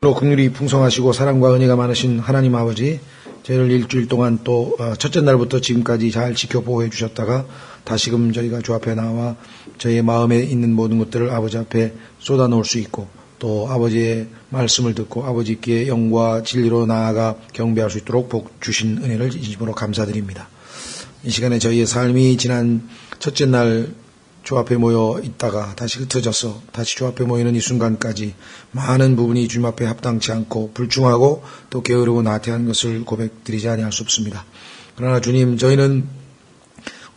긍휼이 풍성하시고 사랑과 은혜가 많으신 하나님 아버지, 저희를 일주일 동안 또 첫째 날부터 지금까지 잘 지켜 보호해 주셨다가 다시금 저희가 주 앞에 나와 저희의 마음에 있는 모든 것들을 아버지 앞에 쏟아놓을 수 있고, 또 아버지의 말씀을 듣고 아버지께 영과 진리로 나아가 경배할 수 있도록 복 주신 은혜를 진심으로 감사드립니다. 이 시간에 저희의 삶이 지난 첫째 날 주 앞에 모여 있다가 다시 흩어져서 다시 주 앞에 모이는 이 순간까지 많은 부분이 주님 앞에 합당치 않고 불충하고 또 게으르고 나태한 것을 고백드리지 아니할 수 없습니다. 그러나 주님, 저희는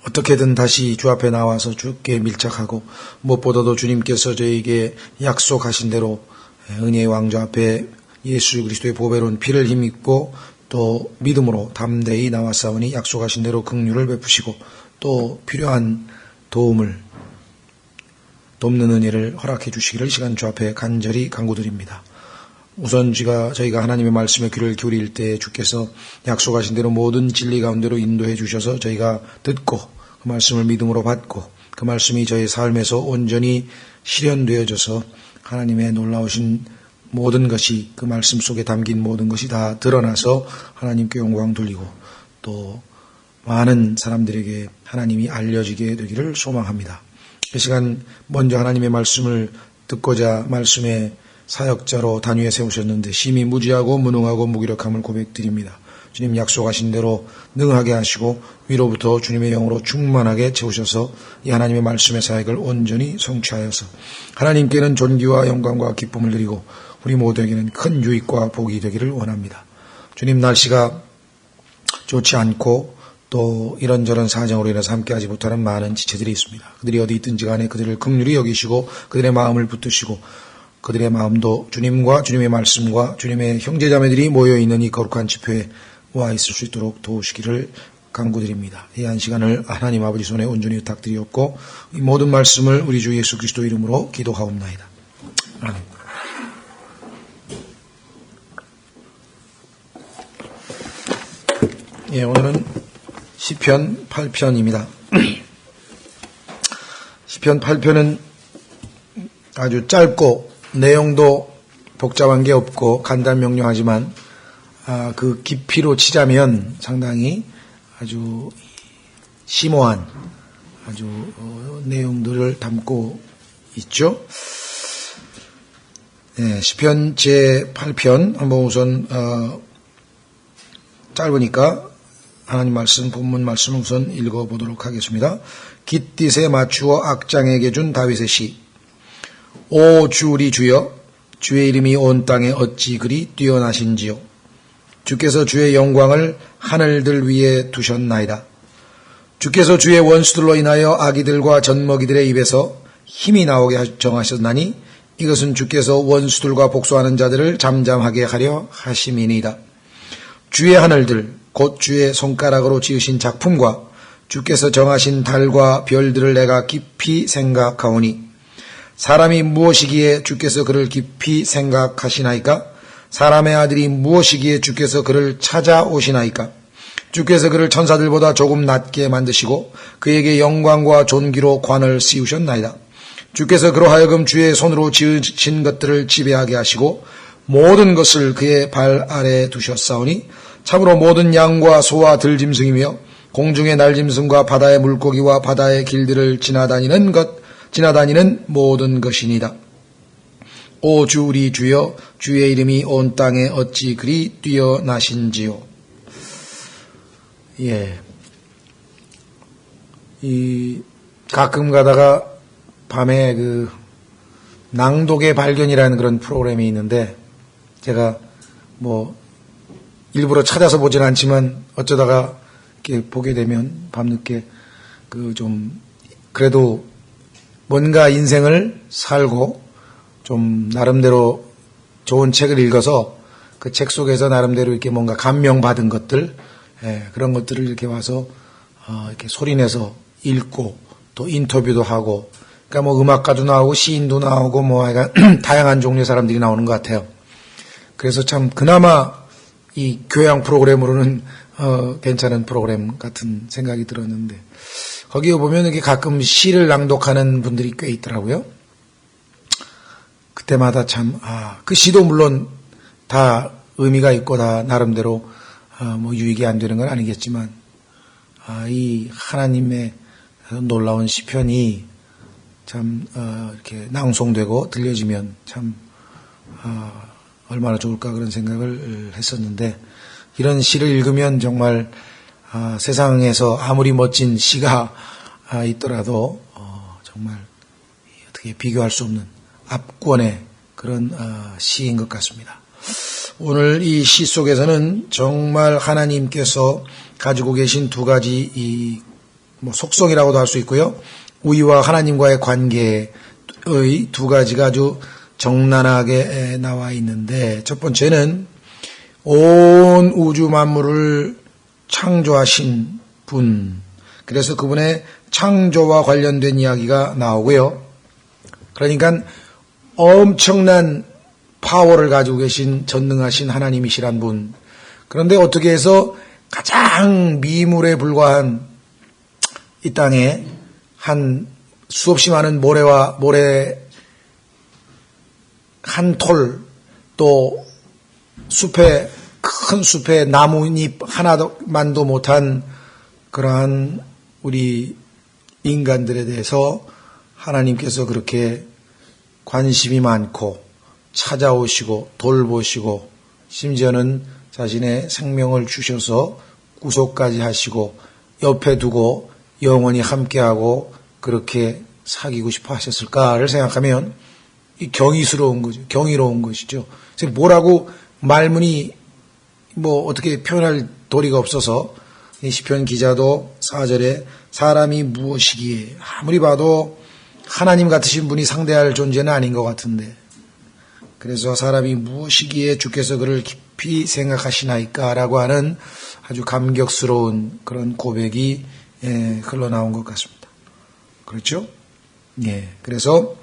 어떻게든 다시 주 앞에 나와서 주께 밀착하고, 무엇보다도 주님께서 저희에게 약속하신 대로 은혜의 왕좌 앞에 예수 그리스도의 보배로운 피를 힘입고 또 믿음으로 담대히 나왔사오니 약속하신 대로 긍휼을 베푸시고 또 필요한 도움을 돕는 은혜를 허락해 주시기를 시간 주 앞에 간절히 간구드립니다. 우선 저희가 하나님의 말씀에 귀를 기울일 때 주께서 약속하신 대로 모든 진리 가운데로 인도해 주셔서 저희가 듣고 그 말씀을 믿음으로 받고 그 말씀이 저희 삶에서 온전히 실현되어져서 하나님의 놀라우신 모든 것이, 그 말씀 속에 담긴 모든 것이 다 드러나서 하나님께 영광 돌리고 또 많은 사람들에게 하나님이 알려지게 되기를 소망합니다. 이 시간 먼저 하나님의 말씀을 듣고자 말씀의 사역자로 단위에 세우셨는데 심히 무지하고 무능하고 무기력함을 고백드립니다. 주님 약속하신 대로 능하게 하시고 위로부터 주님의 영으로 충만하게 채우셔서 이 하나님의 말씀의 사역을 온전히 성취하여서 하나님께는 존귀와 영광과 기쁨을 드리고 우리 모두에게는 큰 유익과 복이 되기를 원합니다. 주님, 날씨가 좋지 않고 또 이런저런 사정으로 인해서 함께하지 못하는 많은 지체들이 있습니다. 그들이 어디 있든지 간에 그들을 긍휼히 여기시고 그들의 마음을 붙드시고 그들의 마음도 주님과 주님의 말씀과 주님의 형제자매들이 모여있는 이 거룩한 집회에 와 있을 수 있도록 도우시기를 간구드립니다. 이 한 시간을 하나님 아버지 손에 온전히 부탁드리옵고 이 모든 말씀을 우리 주 예수 그리스도 이름으로 기도하옵나이다. 아멘. 오늘은 시편 8편입니다. 시편 8편은 아주 짧고 내용도 복잡한 게 없고 간단명료하지만 그 깊이로 치자면 상당히 아주 심오한 아주 내용들을 담고 있죠. 시편 제8편 한번 우선 짧으니까 하나님 말씀, 본문 말씀을 우선 읽어보도록 하겠습니다. 깃딧에 맞추어 악장에게 준 다윗의 시. 오 주 우리 주여, 주의 이름이 온 땅에 어찌 그리 뛰어나신지요. 주께서 주의 영광을 하늘들 위에 두셨나이다. 주께서 주의 원수들로 인하여 아기들과 젖먹이들의 입에서 힘이 나오게 정하셨나니 이것은 주께서 원수들과 복수하는 자들을 잠잠하게 하려 하심이니이다. 주의 하늘들, 곧 주의 손가락으로 지으신 작품과 주께서 정하신 달과 별들을 내가 깊이 생각하오니 사람이 무엇이기에 주께서 그를 깊이 생각하시나이까? 사람의 아들이 무엇이기에 주께서 그를 찾아오시나이까? 주께서 그를 천사들보다 조금 낮게 만드시고 그에게 영광과 존귀로 관을 씌우셨나이다. 주께서 그로 하여금 주의 손으로 지으신 것들을 지배하게 하시고 모든 것을 그의 발 아래에 두셨사오니 참으로 모든 양과 소와 들짐승이며 공중의 날짐승과 바다의 물고기와 바다의 길들을 지나다니는 모든 것이니이다. 오 주 우리 주여, 주의 이름이 온 땅에 어찌 그리 뛰어나신지요. 가끔 가다가 밤에 낭독의 발견이라는 그런 프로그램이 있는데 제가 일부러 찾아서 보진 않지만 어쩌다가 이렇게 보게 되면 밤늦게 그래도 뭔가 인생을 살고 좀 나름대로 좋은 책을 읽어서 그 책 속에서 나름대로 이렇게 뭔가 감명받은 것들, 그런 것들을 이렇게 와서 이렇게 소리내서 읽고 또 인터뷰도 하고, 그러니까 음악가도 나오고 시인도 나오고 다양한 종류의 사람들이 나오는 것 같아요. 그래서 참 그나마 이 교양 프로그램으로는 괜찮은 프로그램 같은 생각이 들었는데 거기에 보면 이렇게 가끔 시를 낭독하는 분들이 꽤 있더라고요. 그때마다 참, 그 시도 물론 다 의미가 있고 다 나름대로 뭐 유익이 안 되는 건 아니겠지만 이 하나님의 놀라운 시편이 참 이렇게 낭송되고 들려지면 참 얼마나 좋을까 그런 생각을 했었는데 이런 시를 읽으면 정말 세상에서 아무리 멋진 시가 있더라도 정말 어떻게 비교할 수 없는 압권의 그런 시인 것 같습니다. 오늘 이 시 속에서는 정말 하나님께서 가지고 계신 두 가지 뭐 속성이라고도 할 수 있고요. 우리와 하나님과의 관계의 두 가지가 아주 적나라하게 나와 있는데 첫 번째는 온 우주 만물을 창조하신 분, 그래서 그분의 창조와 관련된 이야기가 나오고요. 그러니까 엄청난 파워를 가지고 계신 전능하신 하나님이시란 분. 그런데 어떻게 해서 가장 미물에 불과한 이 땅에 한 수없이 많은 모래 한 톨, 또 큰 숲에 나뭇잎 하나만도 못한 그러한 우리 인간들에 대해서 하나님께서 그렇게 관심이 많고 찾아오시고 돌보시고 심지어는 자신의 생명을 주셔서 구속까지 하시고 옆에 두고 영원히 함께하고 그렇게 사귀고 싶어 하셨을까를 생각하면 경이스러운 거죠. 경이로운 것이죠. 그래서 뭐라고 말문이 뭐 어떻게 표현할 도리가 없어서 이 시편 기자도 4절에 사람이 무엇이기에 아무리 봐도 하나님 같으신 분이 상대할 존재는 아닌 것 같은데 그래서 사람이 무엇이기에 주께서 그를 깊이 생각하시나이까라고 하는 아주 감격스러운 그런 고백이 흘러나온 것 같습니다. 그렇죠? 예. 그래서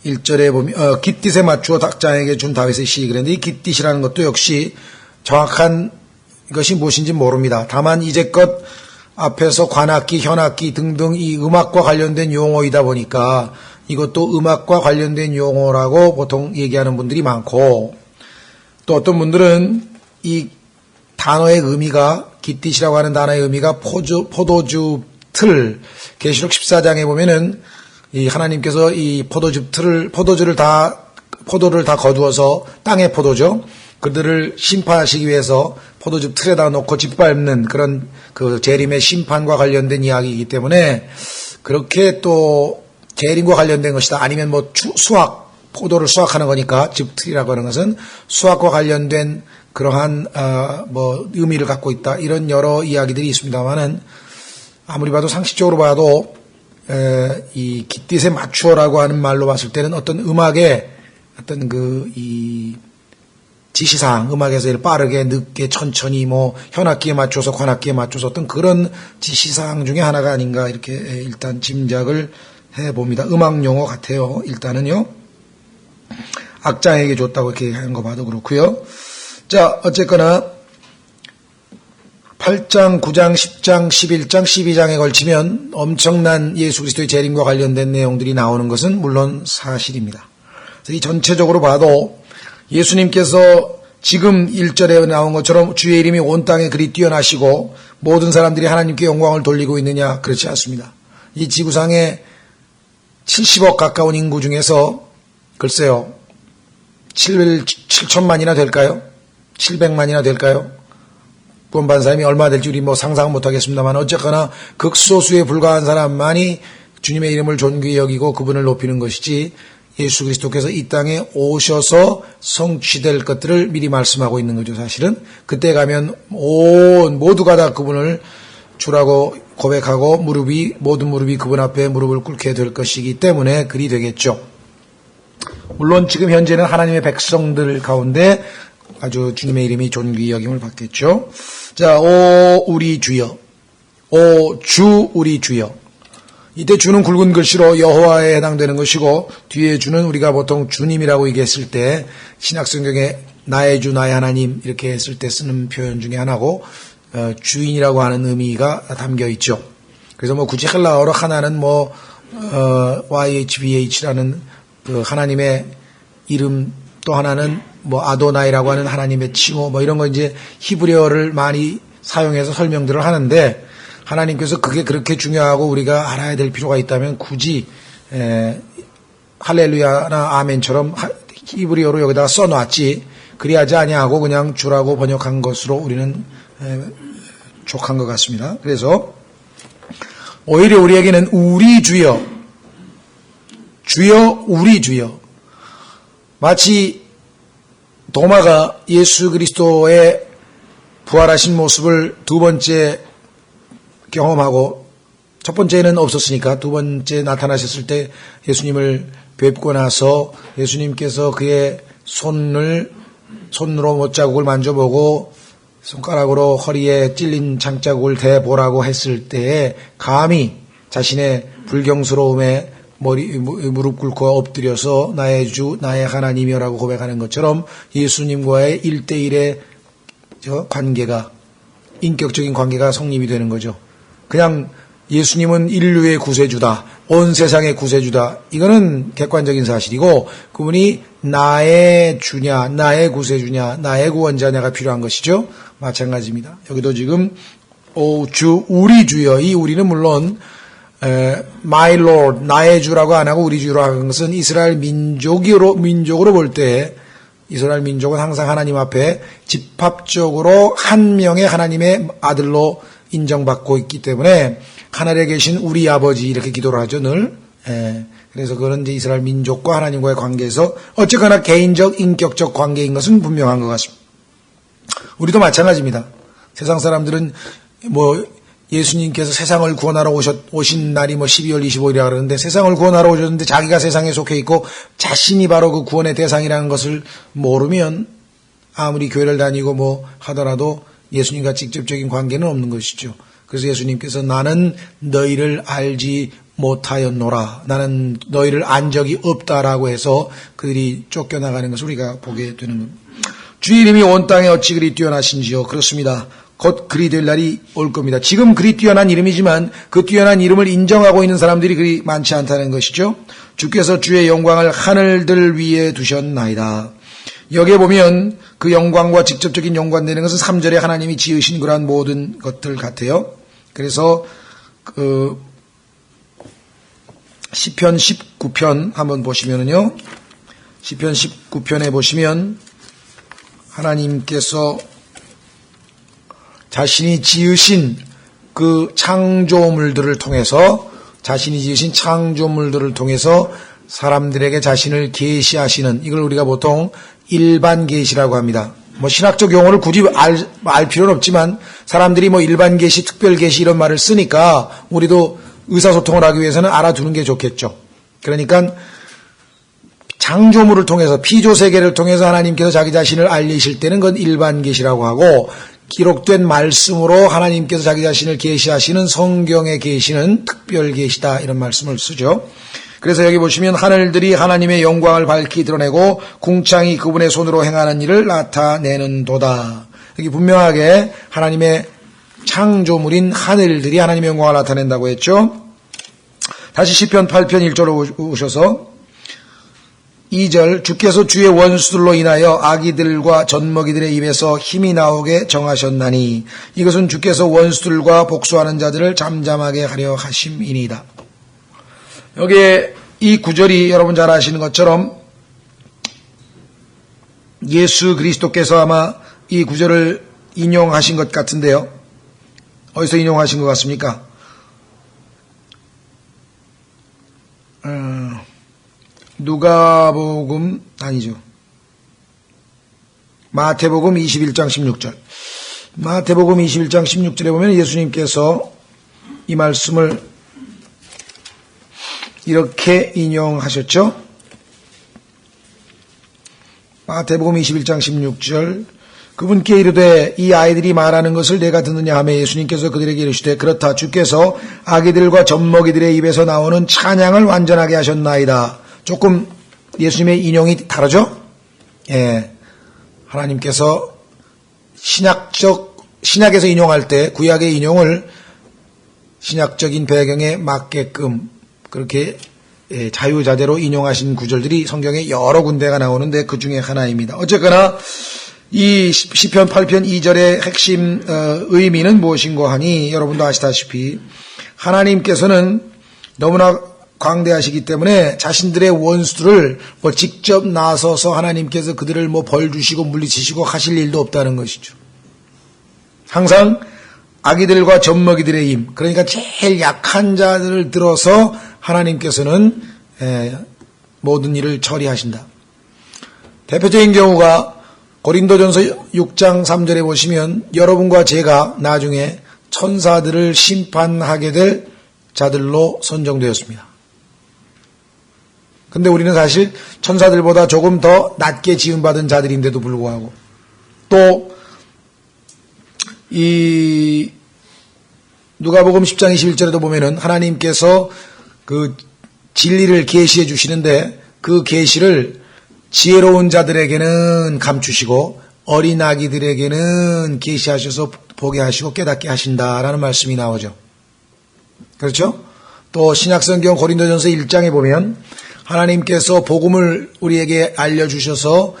1절에 보면 깃딧에 맞추어 닭장에게 준 다윗의 시 그랬는데 이 깃딧이라는 것도 역시 정확한 것이 무엇인지 모릅니다. 다만 이제껏 앞에서 관악기, 현악기 등등 이 음악과 관련된 용어이다 보니까 이것도 음악과 관련된 용어라고 보통 얘기하는 분들이 많고 또 어떤 분들은 이 단어의 의미가 깃딧이라고 하는 단어의 의미가 포도주 틀 계시록 14장에 보면은 이 하나님께서 이 포도주를 다 거두어서 땅의 포도죠. 그들을 심판하시기 위해서 포도주 틀에다 놓고 짓밟는 그런 그 재림의 심판과 관련된 이야기이기 때문에 그렇게 또 재림과 관련된 것이다. 아니면 뭐 포도를 수확하는 거니까 즙틀이라고 하는 것은 수확과 관련된 그러한 뭐 의미를 갖고 있다. 이런 여러 이야기들이 있습니다만은 아무리 봐도 상식적으로 봐도 이 깃딧에 맞추어라고 하는 말로 봤을 때는 어떤 음악의 어떤 이 지시사항, 음악에서 빠르게, 늦게, 천천히, 뭐, 현악기에 맞춰서, 관악기에 맞춰서 어떤 그런 지시사항 중에 하나가 아닌가, 이렇게 일단 짐작을 해봅니다. 음악 용어 같아요. 일단은요. 악장에게 줬다고 이렇게 하는 거 봐도 그렇고요. 자, 어쨌거나, 8장, 9장, 10장, 11장, 12장에 걸치면 엄청난 예수 그리스도의 재림과 관련된 내용들이 나오는 것은 물론 사실입니다. 그래서 이 전체적으로 봐도 예수님께서 지금 1절에 나온 것처럼 주의 이름이 온 땅에 그리 뛰어나시고 모든 사람들이 하나님께 영광을 돌리고 있느냐? 그렇지 않습니다. 이 지구상에 70억 가까운 인구 중에서 글쎄요 7천만이나 될까요? 700만이나 될까요? 구원받은 사람이 얼마 될지 우리 뭐 상상은 못하겠습니다만 어쨌거나 극소수에 불과한 사람만이 주님의 이름을 존귀히 여기고 그분을 높이는 것이지 예수 그리스도께서 이 땅에 오셔서 성취될 것들을 미리 말씀하고 있는 거죠. 사실은 그때 가면 모두가 다 그분을 주라고 고백하고 모든 무릎이 그분 앞에 무릎을 꿇게 될 것이기 때문에 그리 되겠죠. 물론 지금 현재는 하나님의 백성들 가운데 아주 주님의 이름이 존귀히 여김을 받겠죠. 자, 오 우리 주여, 오 주 우리 주여. 이때 주는 굵은 글씨로 여호와에 해당되는 것이고 뒤에 주는 우리가 보통 주님이라고 얘기했을 때 신약성경에 나의 주 나의 하나님 이렇게 했을 때 쓰는 표현 중에 하나고 주인이라고 하는 의미가 담겨 있죠. 그래서 뭐 굳이 헬라어로 하나는 뭐 YHVH라는 그 하나님의 이름 또 하나는 뭐 아도나이라고 하는 하나님의 칭호 뭐 이런 거 이제 히브리어를 많이 사용해서 설명들을 하는데 하나님께서 그게 그렇게 중요하고 우리가 알아야 될 필요가 있다면 굳이 할렐루야나 아멘처럼 히브리어로 여기다가 써놨지 그리하지 아니하고 그냥 주라고 번역한 것으로 우리는 족한 것 같습니다. 그래서 오히려 우리에게는 우리 주여 주여 우리 주여 마치 도마가 예수 그리스도의 부활하신 모습을 두 번째 경험하고 첫 번째는 없었으니까 두 번째 나타나셨을 때 예수님을 뵙고 나서 예수님께서 그의 손으로 못자국을 만져보고 손가락으로 허리에 찔린 장자국을 대보라고 했을 때에 감히 자신의 불경스러움에 무릎 꿇고 엎드려서 나의 주 나의 하나님이여라고 고백하는 것처럼 예수님과의 1대1의 관계가 인격적인 관계가 성립이 되는 거죠. 그냥 예수님은 인류의 구세주다. 온 세상의 구세주다. 이거는 객관적인 사실이고 그분이 나의 주냐 나의 구세주냐 나의 구원자냐가 필요한 것이죠. 마찬가지입니다. 여기도 지금 주 우리 주여 이 우리는 물론 my lord 나의 주라고 안 하고 우리 주라고 하는 것은 이스라엘 민족으로 볼 때 이스라엘 민족은 항상 하나님 앞에 집합적으로 한 명의 하나님의 아들로 인정받고 있기 때문에 하늘에 계신 우리 아버지 이렇게 기도를 하죠 늘. 그래서 그런 이제 이스라엘 민족과 하나님과의 관계에서 어쨌거나 개인적 인격적 관계인 것은 분명한 것 같습니다. 우리도 마찬가지입니다. 세상 사람들은 뭐 예수님께서 세상을 구원하러 오신 날이 뭐 12월 25일이라 그러는데 세상을 구원하러 오셨는데 자기가 세상에 속해 있고 자신이 바로 그 구원의 대상이라는 것을 모르면 아무리 교회를 다니고 뭐 하더라도 예수님과 직접적인 관계는 없는 것이죠. 그래서 예수님께서 나는 너희를 알지 못하였노라. 나는 너희를 안 적이 없다라고 해서 그들이 쫓겨나가는 것을 우리가 보게 되는 겁니다. 주의 이름이 온 땅에 어찌 그리 뛰어나신지요. 그렇습니다. 곧 그리 될 날이 올 겁니다. 지금 그리 뛰어난 이름이지만 그 뛰어난 이름을 인정하고 있는 사람들이 그리 많지 않다는 것이죠. 주께서 주의 영광을 하늘들 위에 두셨나이다. 여기에 보면 그 영광과 직접적인 연관되는 것은 3절에 하나님이 지으신 그러한 모든 것들 같아요. 그래서 그 시편 19편 한번 보시면은요. 시편 19편에 보시면 하나님께서 자신이 지으신 그 창조물들을 통해서 사람들에게 자신을 계시하시는 이걸 우리가 보통 일반 계시라고 합니다. 뭐 신학적 용어를 굳이 알 필요는 없지만 사람들이 뭐 일반 계시, 특별 계시 이런 말을 쓰니까 우리도 의사소통을 하기 위해서는 알아두는 게 좋겠죠. 그러니까 창조물을 통해서 피조세계를 통해서 하나님께서 자기 자신을 알리실 때는 그건 일반 계시라고 하고 기록된 말씀으로 하나님께서 자기 자신을 계시하시는 성경의 계시는 특별 계시다 이런 말씀을 쓰죠. 그래서 여기 보시면 하늘들이 하나님의 영광을 밝히 드러내고 궁창이 그분의 손으로 행하는 일을 나타내는도다. 여기 분명하게 하나님의 창조물인 하늘들이 하나님의 영광을 나타낸다고 했죠. 다시 시편 8편 1절로 오셔서 2절 주께서 주의 원수들로 인하여 아기들과 젖먹이들의 입에서 힘이 나오게 정하셨나니 이것은 주께서 원수들과 복수하는 자들을 잠잠하게 하려 하심이니이다. 여기에 이 구절이 여러분 잘 아시는 것처럼 예수 그리스도께서 아마 이 구절을 인용하신 것 같은데요. 어디서 인용하신 것 같습니까? 누가복음 아니죠. 마태복음 21장 16절. 마태복음 21장 16절에 보면 예수님께서 이 말씀을 이렇게 인용하셨죠. 마태복음 21장 16절. 그분께 이르되 이 아이들이 말하는 것을 내가 듣느냐 하며 예수님께서 그들에게 이르시되 그렇다 주께서 아기들과 젖먹이들의 입에서 나오는 찬양을 완전하게 하셨나이다. 조금 예수님의 인용이 다르죠? 예. 하나님께서 신약에서 인용할 때 구약의 인용을 신약적인 배경에 맞게끔 그렇게 자유자재로 인용하신 구절들이 성경에 여러 군데가 나오는데 그 중에 하나입니다. 어쨌거나 이 시편 8편 2절의 핵심 의미는 무엇인가 하니 여러분도 아시다시피 하나님께서는 너무나 광대하시기 때문에 자신들의 원수들을 직접 나서서 하나님께서 그들을 벌 주시고 물리치시고 하실 일도 없다는 것이죠. 항상 아기들과 젖먹이들의 힘, 그러니까 제일 약한 자들을 들어서 하나님께서는 모든 일을 처리하신다. 대표적인 경우가 고린도전서 6장 3절에 보시면 여러분과 제가 나중에 천사들을 심판하게 될 자들로 선정되었습니다. 근데 우리는 사실 천사들보다 조금 더 낮게 지음받은 자들인데도 불구하고 또 이 누가복음 10장 21절에도 보면은 하나님께서 그 진리를 계시해 주시는데 그 계시를 지혜로운 자들에게는 감추시고 어린 아기들에게는 계시하셔서 보게 하시고 깨닫게 하신다라는 말씀이 나오죠. 그렇죠? 또 신약성경 고린도전서 1장에 보면 하나님께서 복음을 우리에게 알려주셔서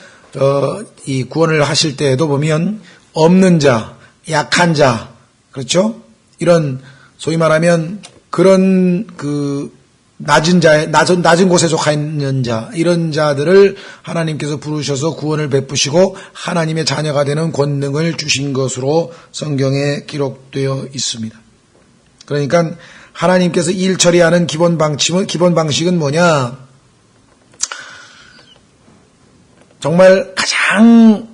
이 구원을 하실 때에도 보면 없는 자, 약한 자, 그렇죠? 이런 소위 말하면 그런 낮은 곳에 속해 있는 자, 이런 자들을 하나님께서 부르셔서 구원을 베푸시고 하나님의 자녀가 되는 권능을 주신 것으로 성경에 기록되어 있습니다. 그러니까 하나님께서 일 처리하는 기본 방식은 뭐냐? 정말 가장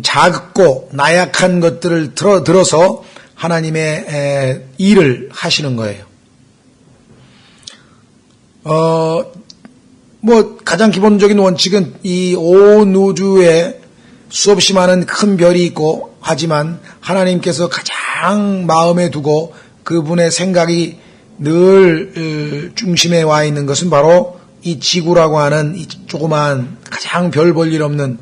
작고 나약한 것들을 들어서 하나님의 일을 하시는 거예요. 가장 기본적인 원칙은 이 온 우주에 수없이 많은 큰 별이 있고 하지만 하나님께서 가장 마음에 두고 그분의 생각이 늘 중심에 와 있는 것은 바로 이 지구라고 하는 이 조그만 가장 별 볼 일 없는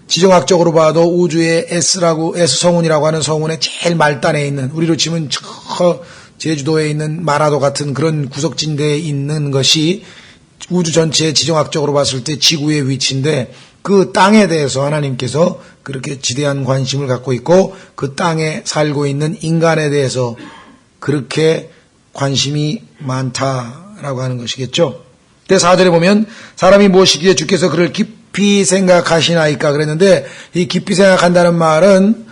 지정학적으로 봐도 우주의 S 성운이라고 하는 성운의 제일 말단에 있는 우리로 치면 저 제주도에 있는 마라도 같은 그런 구석진대에 있는 것이 우주 전체의 지정학적으로 봤을 때 지구의 위치인데 그 땅에 대해서 하나님께서 그렇게 지대한 관심을 갖고 있고 그 땅에 살고 있는 인간에 대해서 그렇게 관심이 많다라고 하는 것이겠죠. 때 4절에 보면 사람이 무엇이기에 주께서 그를 깊이 생각하시나이까 그랬는데 이 깊이 생각한다는 말은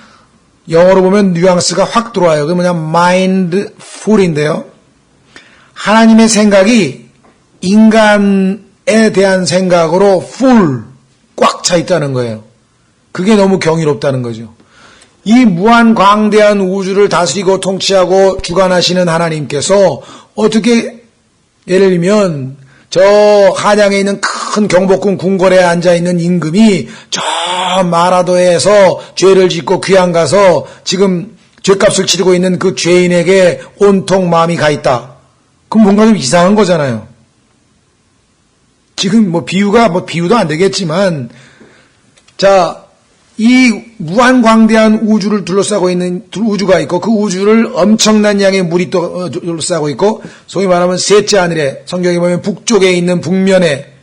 영어로 보면 뉘앙스가 확 들어와요. 그게 뭐냐 mindful인데요. 하나님의 생각이 인간에 대한 생각으로 full 꽉 차 있다는 거예요. 그게 너무 경이롭다는 거죠. 이 무한 광대한 우주를 다스리고 통치하고 주관하시는 하나님께서 어떻게 예를 들면 저 한양에 있는 큰 경복궁 궁궐에 앉아있는 임금이 저 마라도에서 죄를 짓고 귀양 가서 지금 죄값을 치르고 있는 그 죄인에게 온통 마음이 가 있다. 그럼 뭔가 좀 이상한 거잖아요. 지금 비유도 안 되겠지만 자, 이 무한광대한 우주를 둘러싸고 있는 우주가 있고 그 우주를 엄청난 양의 물이 또 둘러싸고 있고 소위 말하면 셋째 하늘에 성경에 보면 북쪽에 있는 북면에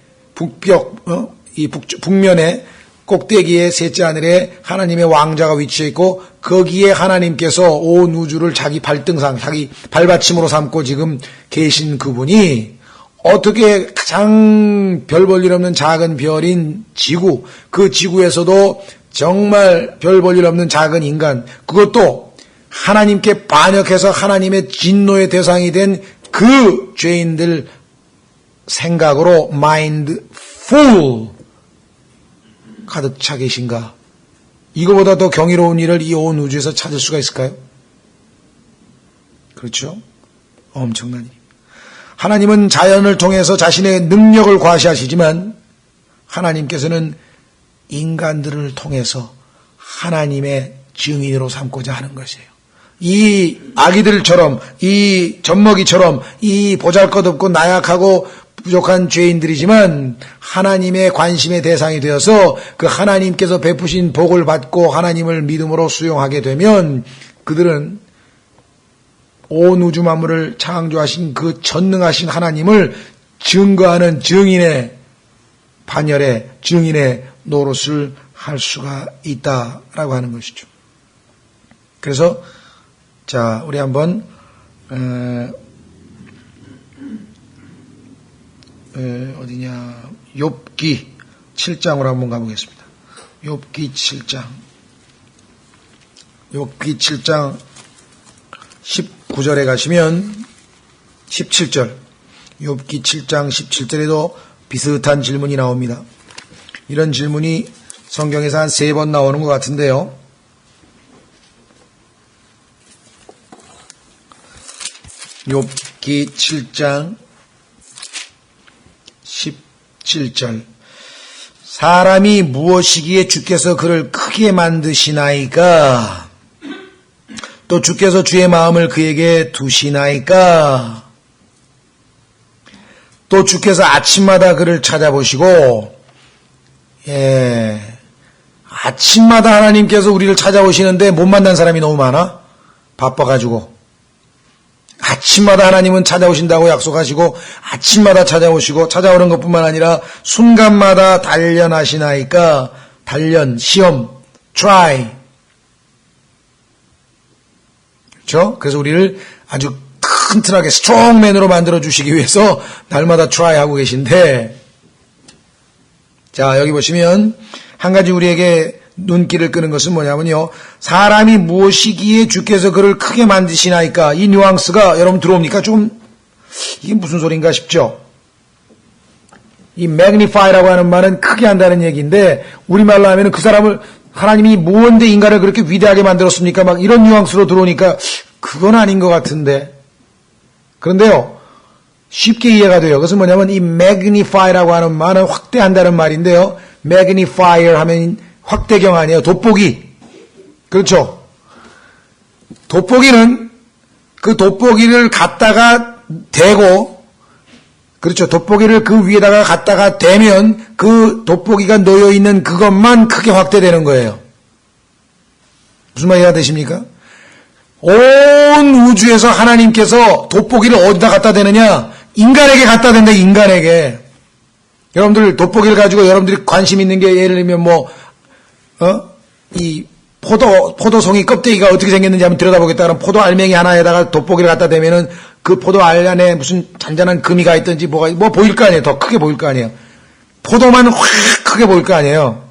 북면에 꼭대기의 셋째 하늘에 하나님의 왕자가 위치해 있고 거기에 하나님께서 온 우주를 자기 발등상, 자기 발받침으로 삼고 지금 계신 그분이 어떻게 가장 별 볼 일 없는 작은 별인 지구, 그 지구에서도 정말 별 볼 일 없는 작은 인간, 그것도 하나님께 반역해서 하나님의 진노의 대상이 된 그 죄인들 생각으로 mindful 가득 차 계신가? 이거보다 더 경이로운 일을 이 온 우주에서 찾을 수가 있을까요? 그렇죠? 엄청난 일. 하나님은 자연을 통해서 자신의 능력을 과시하시지만 하나님께서는 인간들을 통해서 하나님의 증인으로 삼고자 하는 것이에요. 이 아기들처럼, 이 젖먹이처럼, 이 보잘것없고 나약하고 부족한 죄인들이지만 하나님의 관심의 대상이 되어서 그 하나님께서 베푸신 복을 받고 하나님을 믿음으로 수용하게 되면 그들은 온 우주 만물을 창조하신 그 전능하신 하나님을 증거하는 증인의 반열에 증인의 노릇을 할 수가 있다라고 하는 것이죠. 그래서 자, 우리 한번 어디냐, 욥기 7장으로 한번 가보겠습니다. 욥기 7장 19절에 가시면 17절, 욥기 7장 17절에도 비슷한 질문이 나옵니다. 이런 질문이 성경에서 한 3번 나오는 것 같은데요. 욥기 7장 17절. 사람이 무엇이기에 주께서 그를 크게 만드시나이까? 또 주께서 주의 마음을 그에게 두시나이까? 또 주께서 아침마다 그를 찾아보시고, 아침마다 하나님께서 우리를 찾아오시는데 못 만난 사람이 너무 많아? 바빠가지고. 아침마다 하나님은 찾아오신다고 약속하시고 아침마다 찾아오시고, 찾아오는 것뿐만 아니라 순간마다 단련하시나이까? 단련, 시험, try. 그렇죠? 그래서 우리를 아주 튼튼하게 스트롱맨으로 만들어주시기 위해서 날마다 try 하고 계신데, 자, 여기 보시면 한 가지 우리에게 눈길을 끄는 것은 뭐냐면요, 사람이 무엇이기에 주께서 그를 크게 만드시나이까? 이 뉘앙스가 여러분 들어옵니까? 좀 이게 무슨 소린가 싶죠? 이 magnify라고 하는 말은 크게 한다는 얘기인데, 우리말로 하면 그 사람을, 하나님이 무언데 인간을 그렇게 위대하게 만들었습니까? 막 이런 뉘앙스로 들어오니까 그건 아닌 것 같은데. 그런데요, 쉽게 이해가 돼요. 그것은 뭐냐면 이 magnify라고 하는 말은 확대한다는 말인데요, magnifier 하면 확대경 아니에요. 돋보기. 그렇죠? 돋보기는 그 돋보기를 갖다가 대고, 그렇죠. 돋보기를 그 위에다가 갖다가 대면 그 돋보기가 놓여있는 그것만 크게 확대되는 거예요. 무슨 말 이해가 되십니까? 온 우주에서 하나님께서 돋보기를 어디다 갖다 대느냐? 인간에게 갖다 댄다, 인간에게. 여러분들 돋보기를 가지고 여러분들이 관심 있는 게, 예를 들면 이 포도송이 껍데기가 어떻게 생겼는지 한번 들여다보겠다 그러면 포도 알맹이 하나에다가 돋보기를 갖다 대면은 그 포도 알 안에 무슨 잔잔한 금이가 있든지 뭐 보일 거 아니에요. 더 크게 보일 거 아니에요. 포도만 확 크게 보일 거 아니에요.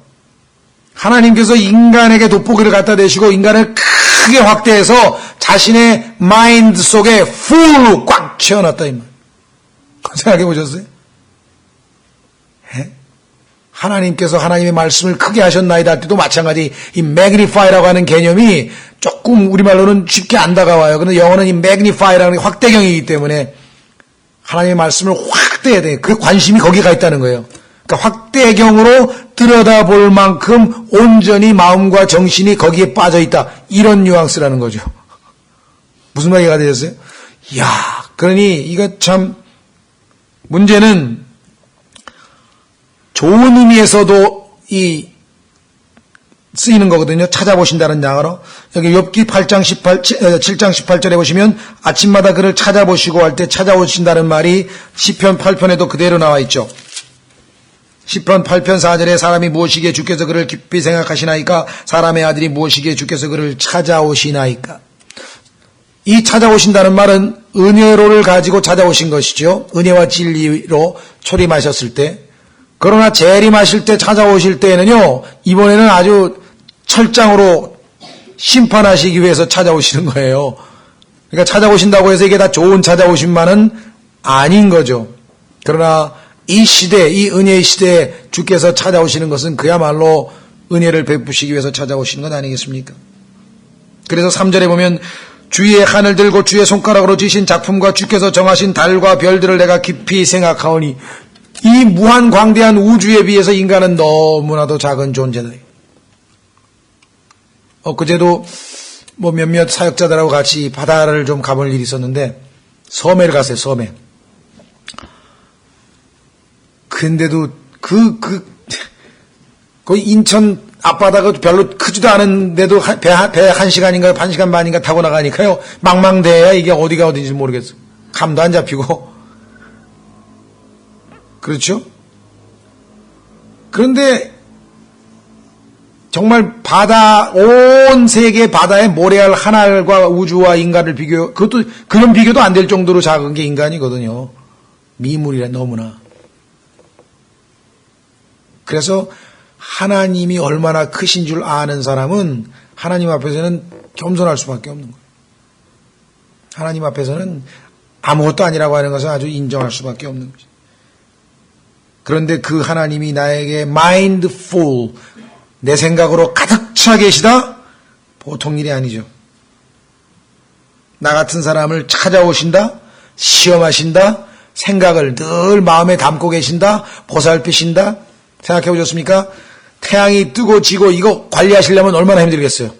하나님께서 인간에게 돋보기를 갖다 대시고 인간을 크게 확대해서 자신의 마인드 속에 풀로 꽉 채워놨다, 이 말. 생각해 보셨어요? 하나님께서 하나님의 말씀을 크게 하셨나이다 할 때도 마찬가지, 이 magnify라고 하는 개념이 조금 우리말로는 쉽게 안 다가와요. 그런데 영어는 이 magnify라는 게 확대경이기 때문에 하나님의 말씀을 확대해야 돼요. 그 관심이 거기가 있다는 거예요. 그러니까 확대경으로 들여다볼 만큼 온전히 마음과 정신이 거기에 빠져 있다, 이런 뉘앙스라는 거죠. 무슨 말이가 되셨어요? 이야, 그러니 이거 참 문제는 좋은 의미에서도 이 쓰이는 거거든요. 찾아보신다는 양어로. 여기 욥기 7장 18절에 보시면 아침마다 그를 찾아보시고 할 때 찾아오신다는 말이 시편 8편에도 그대로 나와 있죠. 시편 8편 4절에 사람이 무엇이기에 주께서 그를 깊이 생각하시나이까? 사람의 아들이 무엇이기에 주께서 그를 찾아오시나이까? 이 찾아오신다는 말은 은혜로를 가지고 찾아오신 것이죠. 은혜와 진리로 초림하셨을 때. 그러나 재림하실 때, 찾아오실 때에는요, 이번에는 아주 철장으로 심판하시기 위해서 찾아오시는 거예요. 그러니까 찾아오신다고 해서 이게 다 좋은 찾아오신만은 아닌 거죠. 그러나 이 시대, 이 은혜의 시대에 주께서 찾아오시는 것은 그야말로 은혜를 베푸시기 위해서 찾아오시는 건 아니겠습니까? 그래서 3절에 보면 주의 하늘 들고 주의 손가락으로 지신 작품과 주께서 정하신 달과 별들을 내가 깊이 생각하오니, 이 무한 광대한 우주에 비해서 인간은 너무나도 작은 존재다. 엊그제도 몇몇 사역자들하고 같이 바다를 좀 가볼 일이 있었는데, 섬해를 갔어요, 섬해. 근데도 거의 인천 앞바다가 별로 크지도 않은데도 배 1시간인가 1시간 반인가 타고 나가니까요. 망망대해야 이게 어디가 어딘지 모르겠어. 감도 안 잡히고. 그렇죠? 그런데 정말 온 세계 바다의 모래알 하나과 우주와 인간을 그것도 그런 비교도 안 될 정도로 작은 게 인간이거든요. 미물이라 너무나. 그래서 하나님이 얼마나 크신 줄 아는 사람은 하나님 앞에서는 겸손할 수밖에 없는 거예요. 하나님 앞에서는 아무것도 아니라고 하는 것을 아주 인정할 수밖에 없는 거죠. 그런데 그 하나님이 나에게 mindful, 내 생각으로 가득 차 계시다? 보통 일이 아니죠. 나 같은 사람을 찾아오신다? 시험하신다? 생각을 늘 마음에 담고 계신다? 보살피신다? 생각해 보셨습니까? 태양이 뜨고 지고 이거 관리하시려면 얼마나 힘들겠어요.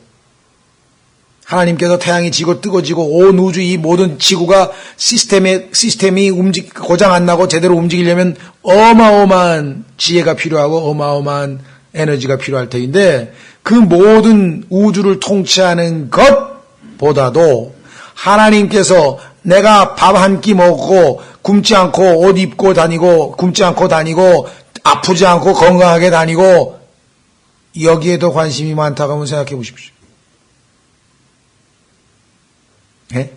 하나님께서 태양이 지고 뜨고 지고 온 우주 이 모든 지구가 시스템이 고장 안 나고 제대로 움직이려면 어마어마한 지혜가 필요하고 어마어마한 에너지가 필요할 터인데 그 모든 우주를 통치하는 것보다도 하나님께서 내가 밥 한 끼 먹고 굶지 않고 옷 입고 다니고 굶지 않고 다니고 아프지 않고 건강하게 다니고 여기에 더 관심이 많다고 한번 생각해 보십시오. 네?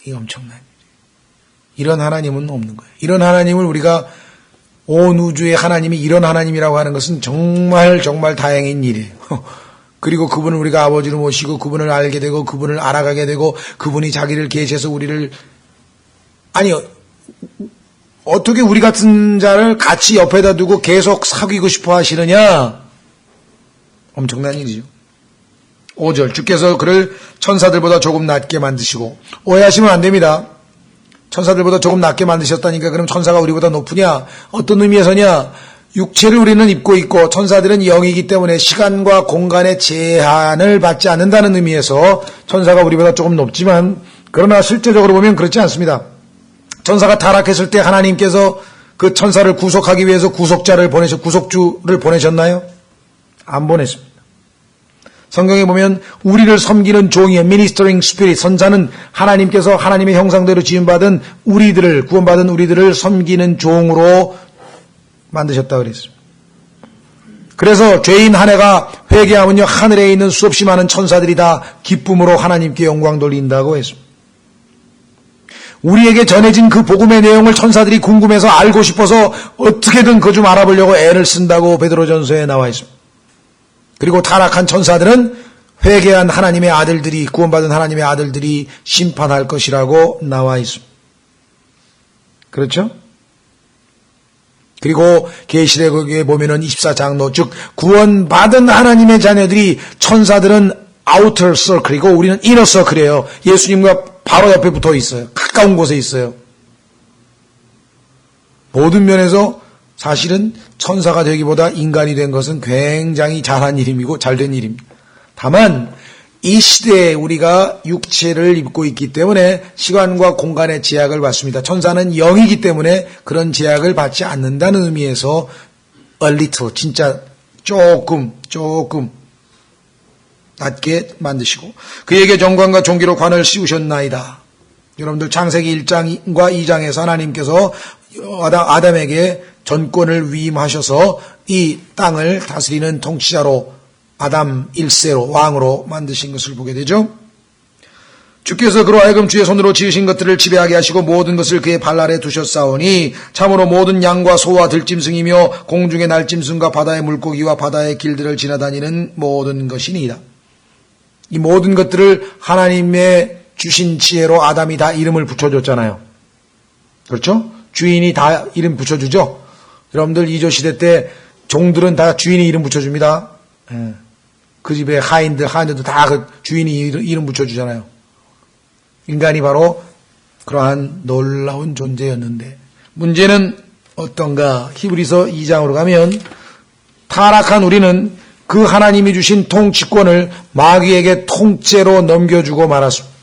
이게 엄청난 일이에요. 이런 하나님은 없는 거예요. 이런 하나님을 우리가 온 우주의 하나님이 이런 하나님이라고 하는 것은 정말 정말 다행인 일이에요. 그리고 그분을 우리가 아버지로 모시고 그분을 알게 되고 그분을 알아가게 되고 그분이 자기를 계시해서 우리를 아니요. 어떻게 우리 같은 자를 같이 옆에다 두고 계속 사귀고 싶어 하시느냐? 엄청난 일이죠. 5절 주께서 그를 천사들보다 조금 낮게 만드시고 오해하시면 안 됩니다. 천사들보다 조금 낮게 만드셨다니까 그럼 천사가 우리보다 높으냐? 어떤 의미에서냐? 육체를 우리는 입고 있고 천사들은 영이기 때문에 시간과 공간의 제한을 받지 않는다는 의미에서 천사가 우리보다 조금 높지만 그러나 실제적으로 보면 그렇지 않습니다. 천사가 타락했을 때 하나님께서 그 천사를 구속하기 위해서 구속주를 보내셨나요? 안 보냈습니다. 성경에 보면 우리를 섬기는 종이의 ministering spirit, 선자는 하나님께서 하나님의 형상대로 지음받은 우리들을, 구원받은 우리들을 섬기는 종으로 만드셨다고 그랬습니다. 그래서 죄인 한 해가 회개하면요 하늘에 있는 수없이 많은 천사들이 다 기쁨으로 하나님께 영광 돌린다고 했습니다. 우리에게 전해진 그 복음의 내용을 천사들이 궁금해서 알고 싶어서 어떻게든 그거 좀 알아보려고 애를 쓴다고 베드로전서에 나와 있습니다. 그리고 타락한 천사들은 회개한 하나님의 아들들이 구원받은 하나님의 아들들이 심판할 것이라고 나와 있습니다. 그렇죠? 그리고 계시록에 보면은 24장로 즉 구원받은 하나님의 자녀들이 천사들은 아우터 서클이고 우리는 이너 서클이에요. 예수님과 바로 옆에 붙어 있어요. 가까운 곳에 있어요. 모든 면에서 사실은 천사가 되기보다 인간이 된 것은 굉장히 잘한 일임이고 잘된 일입니다. 다만 이 시대에 우리가 육체를 입고 있기 때문에 시간과 공간의 제약을 받습니다. 천사는 영이기 때문에 그런 제약을 받지 않는다는 의미에서 a little, 진짜 조금 낮게 만드시고 그에게 정관과 존귀로 관을 씌우셨나이다. 여러분들 창세기 1장과 2장에서 하나님께서 아담에게 전권을 위임하셔서 이 땅을 다스리는 통치자로 아담 1세로 왕으로 만드신 것을 보게 되죠. 주께서 그로 하여금 주의 손으로 지으신 것들을 지배하게 하시고 모든 것을 그의 발 아래 두셨사오니 참으로 모든 양과 소와 들짐승이며 공중의 날짐승과 바다의 물고기와 바다의 길들을 지나다니는 모든 것이니이다. 이 모든 것들을 하나님의 주신 지혜로 아담이 다 이름을 붙여줬잖아요. 그렇죠? 주인이 다 이름 붙여주죠. 여러분들 이조시대 때 종들은 다 주인이 이름 붙여줍니다. 그 집에 하인들도 다 그 주인이 이름 붙여주잖아요. 인간이 바로 그러한 놀라운 존재였는데 문제는 어떤가? 히브리서 2장으로 가면 타락한 우리는 그 하나님이 주신 통치권을 마귀에게 통째로 넘겨주고 말았습니다.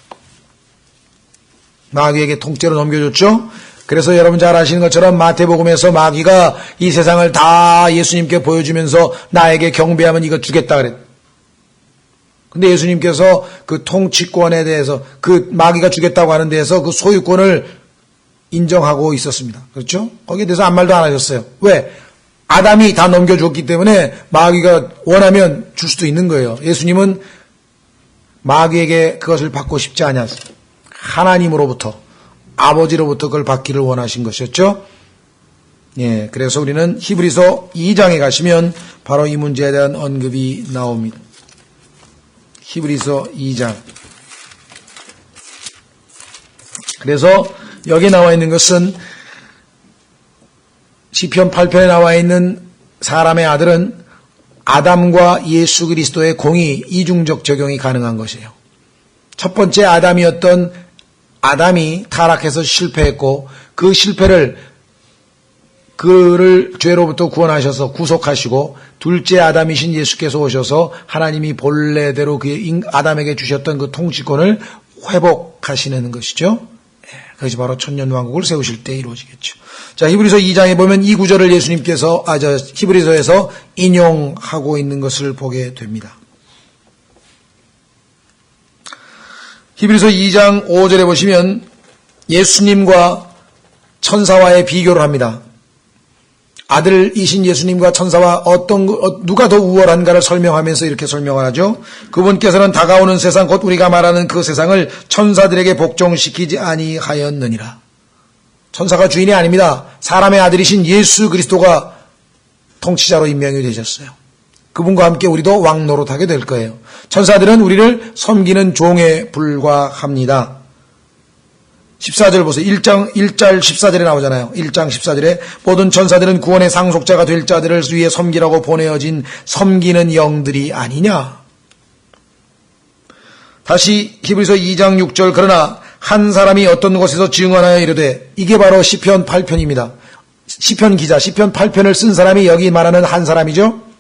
마귀에게 통째로 넘겨줬죠. 그래서 여러분 잘 아시는 것처럼 마태복음에서 마귀가 이 세상을 다 예수님께 보여주면서 나에게 경배하면 이거 주겠다 그랬. 근데 예수님께서 그 통치권에 대해서 그 마귀가 주겠다고 하는 데에서 그 소유권을 인정하고 있었습니다. 그렇죠? 거기에 대해서 아무 말도 안 하셨어요. 왜? 아담이 다 넘겨줬기 때문에 마귀가 원하면 줄 수도 있는 거예요. 예수님은 마귀에게 그것을 받고 싶지 않았어요. 하나님으로부터, 아버지로부터 그걸 받기를 원하신 것이었죠. 예, 그래서 우리는 히브리서 2장에 가시면 바로 이 문제에 대한 언급이 나옵니다. 히브리서 2장. 그래서 여기 나와 있는 것은 시편 8편에 나와 있는 사람의 아들은 아담과 예수 그리스도의 공의 이중적 적용이 가능한 것이에요. 첫 번째 아담이 타락해서 실패했고 그 실패를 그를 죄로부터 구원하셔서 구속하시고 둘째 아담이신 예수께서 오셔서 하나님이 본래대로 그 아담에게 주셨던 그 통치권을 회복하시는 것이죠. 그것이 바로 천년왕국을 세우실 때 이루어지겠죠. 자, 히브리서 2장에 보면 이 구절을 예수님께서 히브리서에서 인용하고 있는 것을 보게 됩니다. 히브리서 2장 5절에 보시면 예수님과 천사와의 비교를 합니다. 아들이신 예수님과 천사와 누가 더 우월한가를 설명하면서 이렇게 설명을 하죠. 그분께서는 다가오는 세상 곧 우리가 말하는 그 세상을 천사들에게 복종시키지 아니하였느니라. 천사가 주인이 아닙니다. 사람의 아들이신 예수 그리스도가 통치자로 임명이 되셨어요. 그분과 함께 우리도 왕노릇하게 될 거예요. 천사들은 우리를 섬기는 종에 불과합니다. 14절 보세요. 1장 14절에 나오잖아요. 1장 14절에 모든 천사들은 구원의 상속자가 될 자들을 위해 섬기라고 보내어진 섬기는 영들이 아니냐. 다시 히브리서 2장 6절 그러나 한 사람이 어떤 곳에서 증언하여 이르되 이게 바로 시편 8편입니다. 시편 기자 시편 8편을 쓴 사람이 여기 말하는 한 사람이죠.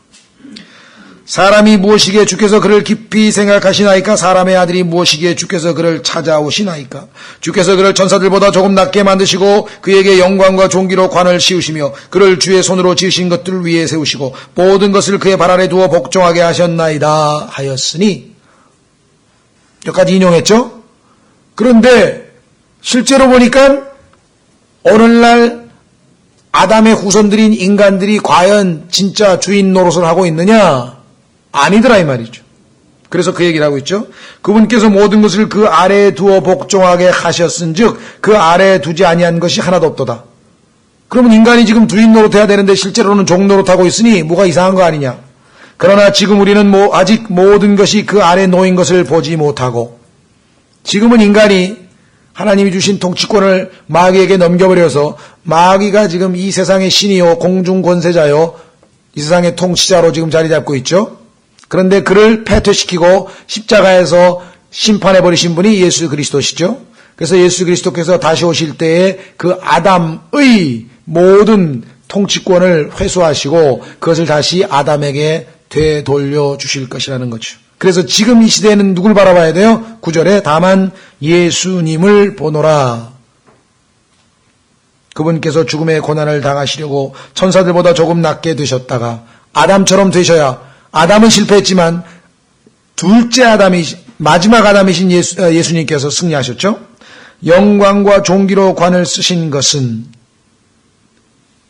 사람이 무엇이기에 주께서 그를 깊이 생각하시나이까 사람의 아들이 무엇이기에 주께서 그를 찾아오시나이까 주께서 그를 천사들보다 조금 낮게 만드시고 그에게 영광과 존귀로 관을 씌우시며 그를 주의 손으로 지으신 것들 위에 세우시고 모든 것을 그의 발 아래 두어 복종하게 하셨나이다 하였으니 여기까지 인용했죠. 그런데 실제로 보니까 오늘날 아담의 후손들인 인간들이 과연 진짜 주인 노릇을 하고 있느냐? 아니더라 이 말이죠. 그래서 그 얘기를 하고 있죠. 그분께서 모든 것을 그 아래에 두어 복종하게 하셨은즉 그 아래에 두지 아니한 것이 하나도 없도다. 그러면 인간이 지금 주인 노릇해야 되는데 실제로는 종 노릇하고 있으니 뭐가 이상한 거 아니냐. 그러나 지금 우리는 아직 모든 것이 그 아래 놓인 것을 보지 못하고 지금은 인간이 하나님이 주신 통치권을 마귀에게 넘겨버려서 마귀가 지금 이 세상의 신이요 공중 권세자요 이 세상의 통치자로 지금 자리 잡고 있죠. 그런데 그를 패퇴시키고 십자가에서 심판해버리신 분이 예수 그리스도시죠. 그래서 예수 그리스도께서 다시 오실 때에 그 아담의 모든 통치권을 회수하시고 그것을 다시 아담에게 되돌려 주실 것이라는 거죠. 그래서 지금 이 시대에는 누굴 바라봐야 돼요? 9절에 다만 예수님을 보노라. 그분께서 죽음의 고난을 당하시려고 천사들보다 조금 낮게 되셨다가 아담처럼 되셔야 아담은 실패했지만 마지막 아담이신 예수님께서 승리하셨죠. 영광과 존귀로 관을 쓰신 것은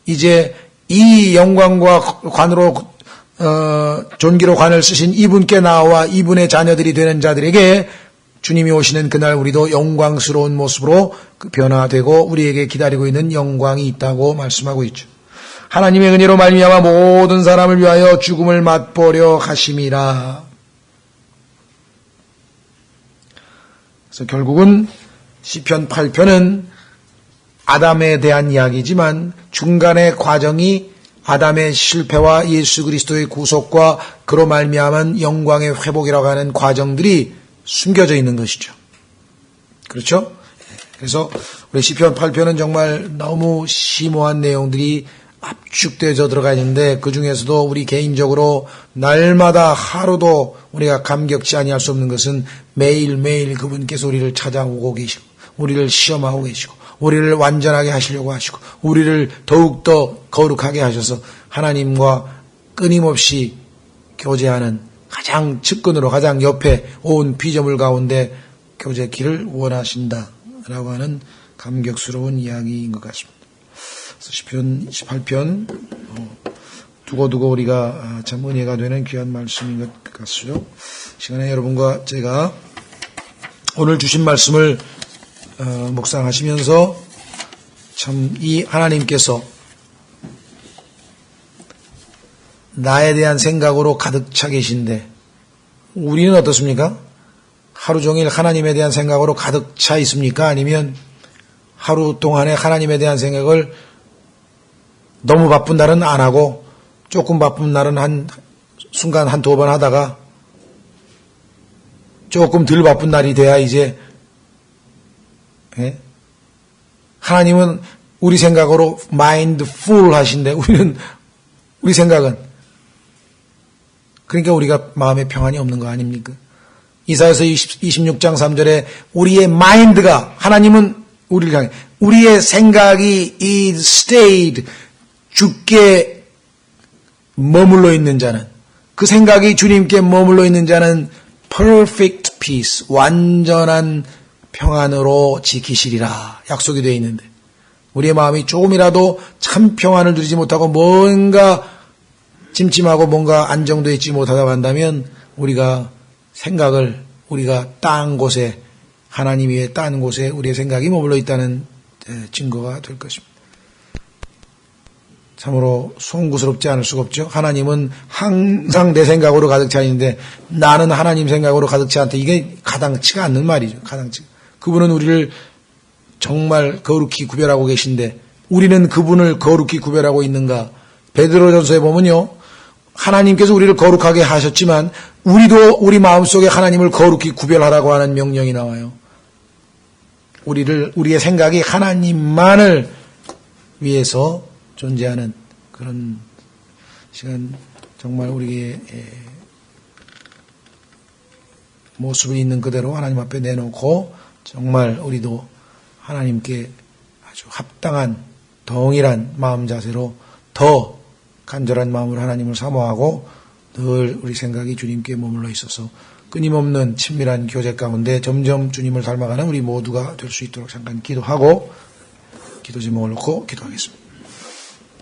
이제 이 영광과 관으로 존귀로 관을 쓰신 이분께 나와 이분의 자녀들이 되는 자들에게 주님이 오시는 그날 우리도 영광스러운 모습으로 변화되고 우리에게 기다리고 있는 영광이 있다고 말씀하고 있죠. 하나님의 은혜로 말미암아 모든 사람을 위하여 죽음을 맛보려 하심이라. 그래서 결국은 시편 8편은 아담에 대한 이야기지만 중간의 과정이 아담의 실패와 예수 그리스도의 구속과 그로 말미암은 영광의 회복이라고 하는 과정들이 숨겨져 있는 것이죠. 그렇죠? 그래서 우리 시편 8편은 정말 너무 심오한 내용들이 압축되어져 들어가 있는데 그 중에서도 우리 개인적으로 날마다 하루도 우리가 감격치 아니할 수 없는 것은 매일매일 그분께서 우리를 찾아오고 계시고 우리를 시험하고 계시고 우리를 완전하게 하시려고 하시고 우리를 더욱더 거룩하게 하셔서 하나님과 끊임없이 교제하는 가장 측근으로 가장 옆에 온 피조물 가운데 교제기를 원하신다라고 하는 감격스러운 이야기인 것 같습니다. 시편 28편 두고두고 우리가 참 은혜가 되는 귀한 말씀인 것 같죠. 시간에 여러분과 제가 오늘 주신 말씀을 묵상하시면서 참 이 하나님께서 나에 대한 생각으로 가득 차 계신데 우리는 어떻습니까? 하루 종일 하나님에 대한 생각으로 가득 차 있습니까? 아니면 하루 동안에 하나님에 대한 생각을 너무 바쁜 날은 안 하고 조금 바쁜 날은 한 순간 한두 번 하다가 조금 덜 바쁜 날이 돼야 이제 하나님은 우리 생각으로 mindful 하신데 우리 생각은 그러니까 우리가 마음에 평안이 없는 거 아닙니까? 이사야서 26장 3절에 우리의 마인드가 하나님은 우리를 향해 우리의 생각이 is stayed 주께 머물러 있는 자는 그 생각이 주님께 머물러 있는 자는 perfect peace 완전한 평안으로 지키시리라 약속이 되어 있는데 우리의 마음이 조금이라도 참 평안을 누리지 못하고 뭔가 찜찜하고 뭔가 안정되어 있지 못하다고 한다면 우리가 생각을 우리가 딴 곳에 하나님 위에 딴 곳에 우리의 생각이 머물러 있다는 증거가 될 것입니다. 참으로 송구스럽지 않을 수가 없죠. 하나님은 항상 내 생각으로 가득 차 있는데 나는 하나님 생각으로 가득 차 않다. 이게 가당치가 않는 말이죠. 가당치가. 그분은 우리를 정말 거룩히 구별하고 계신데 우리는 그분을 거룩히 구별하고 있는가? 베드로전서에 보면요. 하나님께서 우리를 거룩하게 하셨지만 우리도 우리 마음속에 하나님을 거룩히 구별하라고 하는 명령이 나와요. 우리의 생각이 하나님만을 위해서 존재하는 그런 시간 정말 우리의 모습이 있는 그대로 하나님 앞에 내놓고 정말 우리도 하나님께 아주 합당한 동일한 마음 자세로 더 간절한 마음으로 하나님을 사모하고 늘 우리 생각이 주님께 머물러 있어서 끊임없는 친밀한 교제 가운데 점점 주님을 닮아가는 우리 모두가 될 수 있도록 잠깐 기도하고 기도 제목을 놓고 기도하겠습니다.